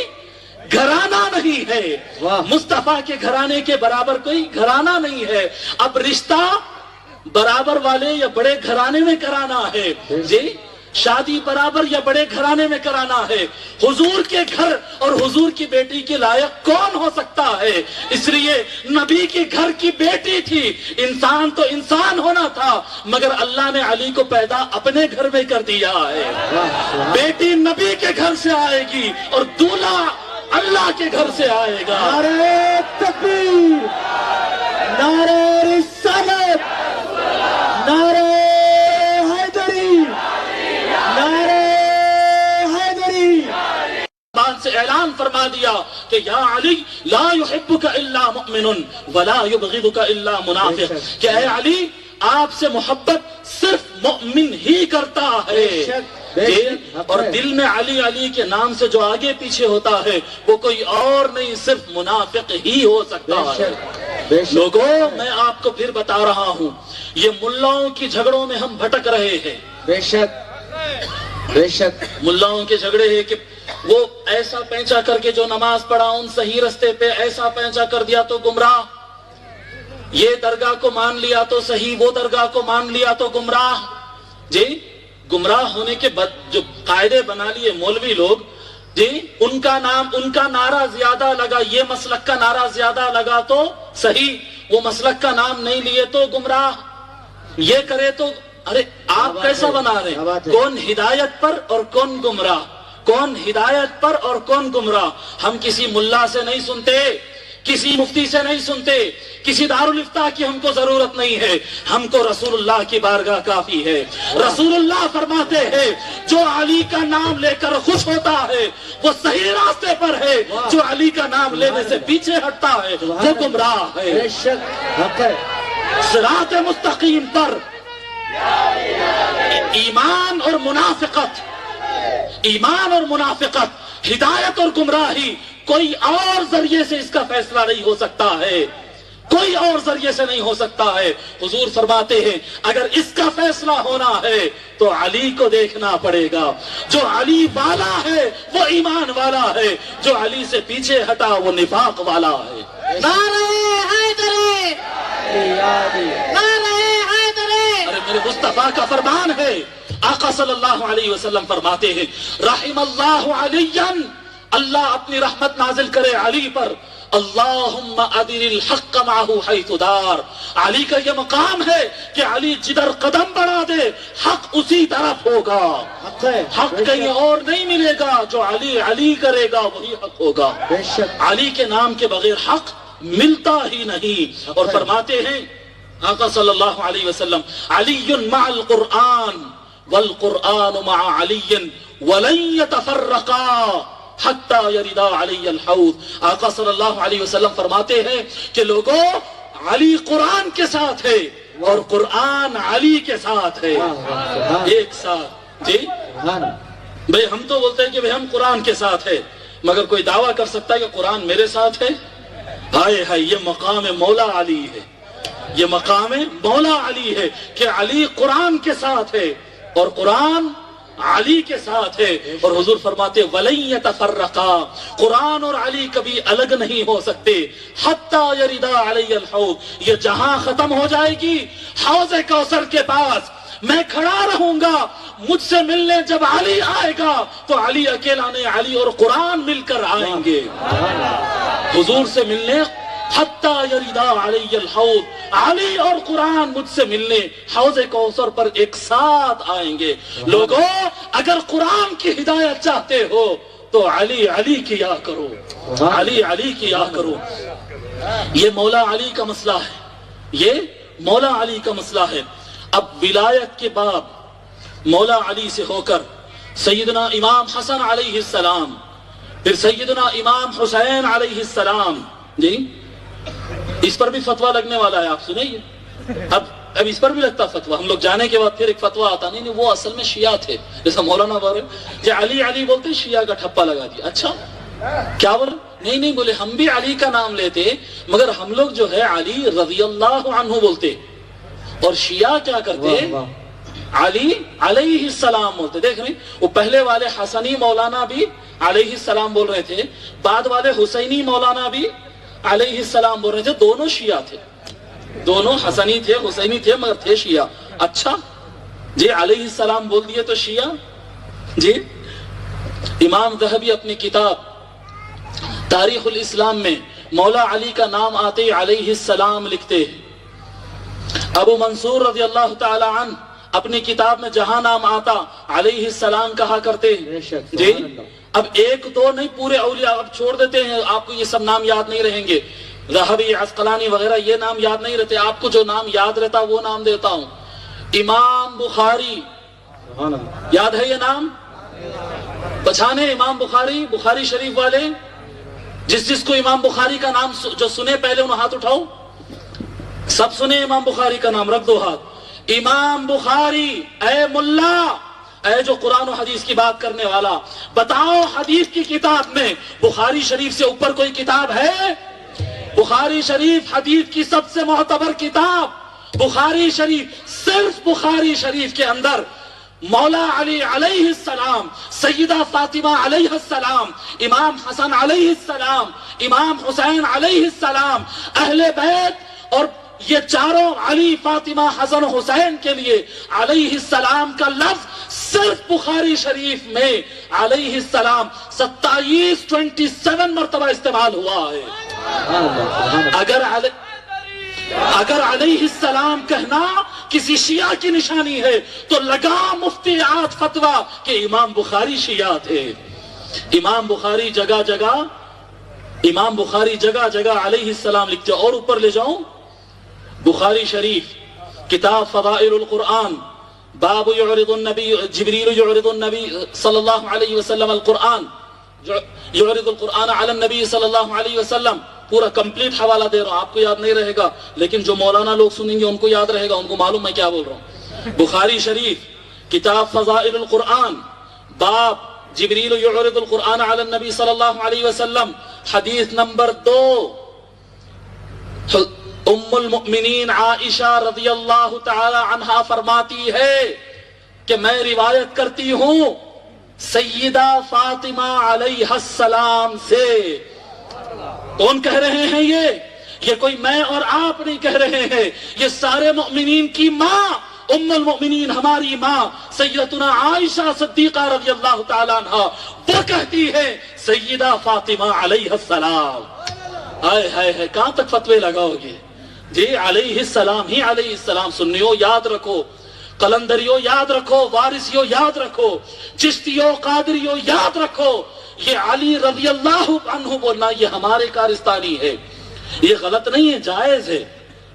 Speaker 3: گھرانہ نہیں ہے،
Speaker 2: واہ۔
Speaker 3: مصطفیٰ کے گھرانے کے برابر کوئی گھرانہ نہیں ہے۔ اب رشتہ برابر والے یا بڑے گھرانے میں کرانا ہے، جی شادی برابر یا بڑے گھرانے میں کرانا ہے۔ حضور کے گھر اور حضور کی بیٹی کے لائق کون ہو سکتا ہے؟ اس لیے نبی کے گھر کی بیٹی تھی، انسان تو انسان ہونا تھا، مگر اللہ نے علی کو پیدا اپنے گھر میں کر دیا ہے۔ بیٹی نبی کے گھر سے آئے گی اور دولہا اللہ کے گھر سے آئے گا۔
Speaker 2: نعرہ تکبیر، نعرہ رسالت، نعرہ حیدری، نعرہ حیدری۔
Speaker 3: زبان سے اعلان فرما دیا کہ یا علی لا يحبك الا مؤمن ولا يبغضك الا منافق، کہ اے علی آپ سے محبت صرف مؤمن ہی کرتا ہے، اور دل میں علی علی کے نام سے جو آگے پیچھے ہوتا ہے وہ کوئی اور نہیں، صرف منافق ہی ہو سکتا ہے۔ لوگوں میں آپ کو پھر بتا رہا ہوں، یہ ملاؤں کی جھگڑوں میں ہم بھٹک رہے ہیں۔
Speaker 2: بے شک بے شک،
Speaker 3: ملاؤں کے جھگڑے ہیں کہ وہ ایسا پینچا کر کے جو نماز پڑھا ان صحیح رستے پہ، ایسا پینچا کر دیا تو گمراہ، یہ درگاہ کو مان لیا تو صحیح، وہ درگاہ کو مان لیا تو گمراہ۔ جی گمراہ ہونے کے بعد جو قاعدے بنا لیے مولوی لوگ، جی ان کا نعرہ زیادہ لگا، یہ مسلک کا نعرہ زیادہ لگا تو صحیح، وہ مسلک کا نام نہیں لیے تو گمراہ، یہ کرے تو ارے آپ کیسا بنا رہے ہیں؟ کون ہدایت پر اور کون گمراہ، کون ہدایت پر اور کون گمراہ؟ ہم کسی ملا سے نہیں سنتے، کسی مفتی سے نہیں سنتے، کسی دارالفتاح کی ہم کو ضرورت نہیں ہے، ہم کو رسول اللہ کی بارگاہ کافی ہے۔ رسول اللہ فرماتے ہیں جو علی کا نام لے کر خوش ہوتا ہے وہ صحیح راستے پر ہے، جو علی کا نام لینے سے پیچھے ہٹتا ہے وہ گمراہ ہے۔
Speaker 2: بے شک حق ہے۔
Speaker 3: صراط مستقیم پر ایمان اور منافقت، ہدایت اور گمراہی، کوئی اور ذریعے سے اس کا فیصلہ نہیں ہو سکتا ہے، کوئی اور ذریعے سے نہیں ہو سکتا ہے۔ حضور فرماتے ہیں اگر اس کا فیصلہ ہونا ہے تو علی کو دیکھنا پڑے گا، جو علی والا ہے وہ ایمان والا ہے، جو علی سے پیچھے ہٹا وہ نفاق والا ہے۔
Speaker 4: نعرہ حیدری، نعرہ حیدری۔
Speaker 3: ارے میرے مصطفیٰ کا فرمان ہے، آقا صلی اللہ علیہ وسلم فرماتے ہیں رحم اللہ علی، اللہ اپنی رحمت نازل کرے علی پر، اللہم ادر الحق معہ حیث دار۔ علی کا یہ مقام ہے کہ علی جدھر قدم بڑھا دے حق اسی طرف ہوگا،
Speaker 2: حق ہے،
Speaker 3: حق کہیں اور نہیں ملے گا، جو علی علی کرے گا وہی حق ہوگا۔
Speaker 2: بے شک۔
Speaker 3: علی کے نام کے بغیر حق ملتا ہی نہیں۔ اور فرماتے ہیں آقا صلی اللہ علیہ وسلم علی مع القرآن والقرآن مع علی ولن يتفرقا حتی یردا علی الحوض۔ آقا صلی اللہ علیہ وسلم فرماتے ہیں کہ لوگوں علی قرآن کے ساتھ ہے اور قرآن علی کے ساتھ ہے، ایک ساتھ۔ جی بھئی ہم تو بولتے ہیں کہ بھئی ہم قرآن کے ساتھ ہے، مگر کوئی دعویٰ کر سکتا ہے کہ قرآن میرے ساتھ ہے؟ ہائے ہائے، یہ مقام مولا علی ہے، یہ مقام مولا علی ہے کہ علی قرآن کے ساتھ ہے اور قرآن علی کے ساتھ ہے۔ اور حضور فرماتے وَلَن يَتَفَرَّقَا، قرآن اور علی کبھی الگ نہیں ہو سکتے، حَتَّى يَرِدَا عَلَيَّ الْحَوْض، یہ جہاں ختم ہو جائے گی حوض کوثر کے پاس میں کھڑا رہوں گا، مجھ سے ملنے جب علی آئے گا تو علی اکیلا نہیں، علی اور قرآن مل کر آئیں گے حضور سے ملنے، حتی یردا علی الحوض، علی اور قرآن مجھ سے ملنے حوض کوثر پر ایک ساتھ آئیں گے۔ لوگوں اگر قرآن کی ہدایت چاہتے ہو تو علی علی کیا کرو، علی علی کیا کرو۔ یہ مولا علی کا مسئلہ ہے، یہ مولا علی کا مسئلہ ہے۔ اب ولایت کے بعد مولا علی سے ہو کر سیدنا امام حسن علیہ السلام، پھر سیدنا امام حسین علیہ السلام، جی اس پر بھی فتویٰ لگنے والا ہے، آپ سنیں۔ اب اس پر بھی لگتا فتویٰ، ہم لوگ جانے کے بعد پھر ایک فتویٰ آتا، نہیں وہ اصل میں شیعہ تھے، جیسا مولانا بول رہے کہ علی علی بولتے شیعہ کا ٹھپا لگا دیا۔ اچھا کیا بولے؟ نہیں بولے، ہم بھی علی کا نام لیتے، مگر ہم لوگ جو ہے علی رضی اللہ عنہ بولتے، اور شیعہ کیا کرتے؟ علی علیہ السلام بولتے۔ دیکھ رہے وہ پہلے والے حسنی مولانا بھی علیہ السلام بول رہے تھے، بعد والے حسینی مولانا بھی علیہ السلام بول رہے تھے، دونوں شیعہ تھے، دونوں حسنی تھے حسینی تھے مگر تھے شیعہ۔ اچھا جی علیہ السلام بول دیے تو شیعہ؟ جی امام ذہبی اپنی کتاب تاریخ الاسلام میں مولا علی کا نام آتے علیہ السلام لکھتے ہیں۔ ابو منصور رضی اللہ تعالی عنہ اپنی کتاب میں جہاں نام آتا علیہ السلام کہا کرتے ہیں۔ جی اب ایک دو نہیں، پورے اولیاء اب چھوڑ دیتے ہیں، آپ کو یہ سب نام یاد نہیں رہیں گے، ذہبی عسقلانی وغیرہ یہ نام یاد نہیں رہتے، آپ کو جو نام یاد رہتا وہ نام دیتا ہوں۔ امام بخاری، یاد ہے یہ نام؟ پہچانے امام بخاری؟ بخاری شریف والے جس کو امام بخاری کا نام جو سنے پہلے انہوں ہاتھ اٹھاؤ۔ سب سنے امام بخاری کا نام؟ رکھ دو ہاتھ۔ امام بخاری، اے ملا، اے جو قرآن و حدیث کی بات کرنے والا، بتاؤ حدیث کی کتاب میں بخاری شریف سے اوپر کوئی کتاب ہے؟ بخاری شریف حدیث کی سب سے معتبر کتاب بخاری شریف۔ صرف بخاری شریف کے اندر مولا علی علیہ السلام، سیدہ فاطمہ علیہ السلام، امام حسن علیہ السلام، امام حسین علیہ السلام، اہل بیت، اور یہ چاروں علی فاطمہ حسن حسین کے لیے علیہ السلام کا لفظ صرف بخاری شریف میں علیہ السلام 27 مرتبہ استعمال ہوا ہے۔ اگر علیہ السلام کہنا کسی شیعہ کی نشانی ہے تو لگا مفتی عاد فتویٰ کہ امام بخاری شیعہ تھے۔ امام بخاری جگہ جگہ علیہ السلام لکھتے۔ اور اوپر لے جاؤں، بخاری شریف کتاب فضائل القرآن، باب یعرض النبی جبریل یعرض النبی صلی اللہ علیہ وسلم القرآن، یعرض القرآن علی النبی صلی اللہ علیہ وسلم، پورا کمپلیٹ حوالہ دے رہا ہوں، آپ کو یاد نہیں رہے گا لیکن جو مولانا لوگ سنیں گے ان کو یاد رہے گا، ان کو معلوم میں کیا بول رہا ہوں۔ بخاری شریف کتاب فضائل القرآن، باب جبریل یعرض القرآن علی النبی صلی اللہ علیہ وسلم، حدیث نمبر 2، ام المؤمنین عائشہ رضی اللہ تعالی عنہا فرماتی ہے کہ میں روایت کرتی ہوں سیدہ فاطمہ علیہ السلام سے۔ کون کہہ رہے ہیں؟ یہ کوئی میں اور آپ نہیں کہہ رہے ہیں، یہ سارے مؤمنین کی ماں، ام المؤمنین ہماری ماں سیدتنا عائشہ صدیقہ رضی اللہ تعالی عنہا، وہ کہتی ہے سیدہ فاطمہ علیہ السلام۔ ہائے ہائے ہائے، کہاں تک فتوے لگاؤ گے؟ جی علیہ السلام ہی علیہ السلام۔ سنیو یاد رکھو، قلندریو یاد رکھو، وارثیو یاد رکھو، چشتیو قادریو یاد رکھو، یہ علی رضی اللہ عنہ بولنا یہ ہمارے کارستانی ہے، یہ غلط نہیں ہے، جائز ہے۔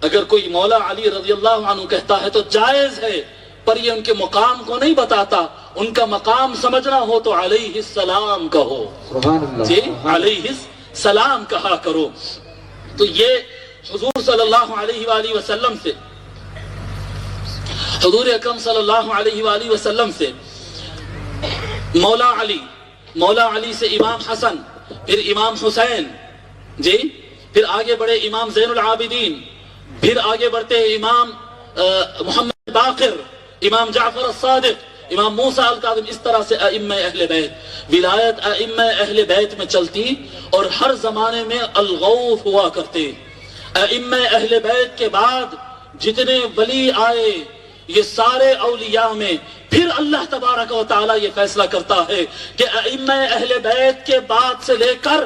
Speaker 3: اگر کوئی مولا علی رضی اللہ عنہ کہتا ہے تو جائز ہے، پر یہ ان کے مقام کو نہیں بتاتا۔ ان کا مقام سمجھنا ہو تو علیہ السلام کہو، جی علیہ السلام کہا کرو۔ تو یہ حضور صلی اللہ علیہ وآلہ وسلم سے، حضور اکرم صلی اللہ علیہ وآلہ وسلم سے مولا علی سے امام حسن، پھر امام حسین، جی پھر آگے بڑھے امام زین العابدین، پھر آگے بڑھتے امام محمد باقر، امام جعفر الصادق، امام موسیٰ الکاظم، اس طرح سے ائمہ اہل بیت۔ ولایت ائمہ اہل بیت میں چلتی اور ہر زمانے میں الغوث ہوا کرتے۔ ائمہ اہل بیت کے بعد جتنے ولی آئے یہ سارے اولیاء میں پھر اللہ تبارک و تعالی یہ فیصلہ کرتا ہے کہ ائمہ اہل بیت کے بعد سے لے کر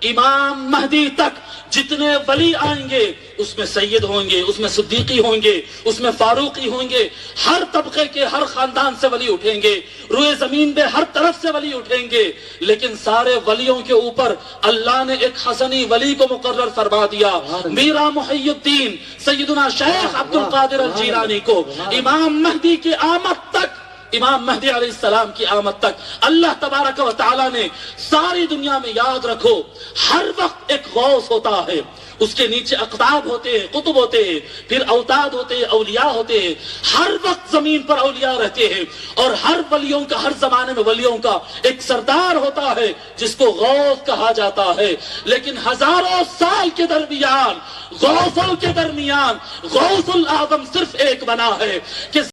Speaker 3: امام مہدی تک جتنے ولی آئیں گے اس میں سید ہوں گے، اس میں صدیقی ہوں گے، اس میں فاروقی ہوں گے، ہر طبقے کے ہر خاندان سے ولی اٹھیں گے، روئے زمین پہ ہر طرف سے ولی اٹھیں گے، لیکن سارے ولیوں کے اوپر اللہ نے ایک حسنی ولی کو مقرر فرما دیا، میرا محی الدین سیدنا شیخ عبد القادر الجیلانی کو۔ امام مہدی کی آمد تک، امام مہدی علیہ السلام کی آمد تک اللہ تبارک و تعالی نے ساری دنیا میں، یاد رکھو ہر وقت ایک غوث ہوتا ہے، اس کے نیچے اقطاب ہوتے ہیں، قطب ہوتے ہیں، پھر اوتاد ہوتے ہیں، اولیاء ہوتے ہیں. ہر وقت زمین پر اولیاء رہتے ہیں، اور ہر ولیوں کا، ہر زمانے میں ولیوں کا ایک سردار ہوتا ہے جس کو غوث کہا جاتا ہے. لیکن ہزاروں سال کے درمیان غوثوں کے درمیان غوث الاعظم صرف ایک بنا ہے کہ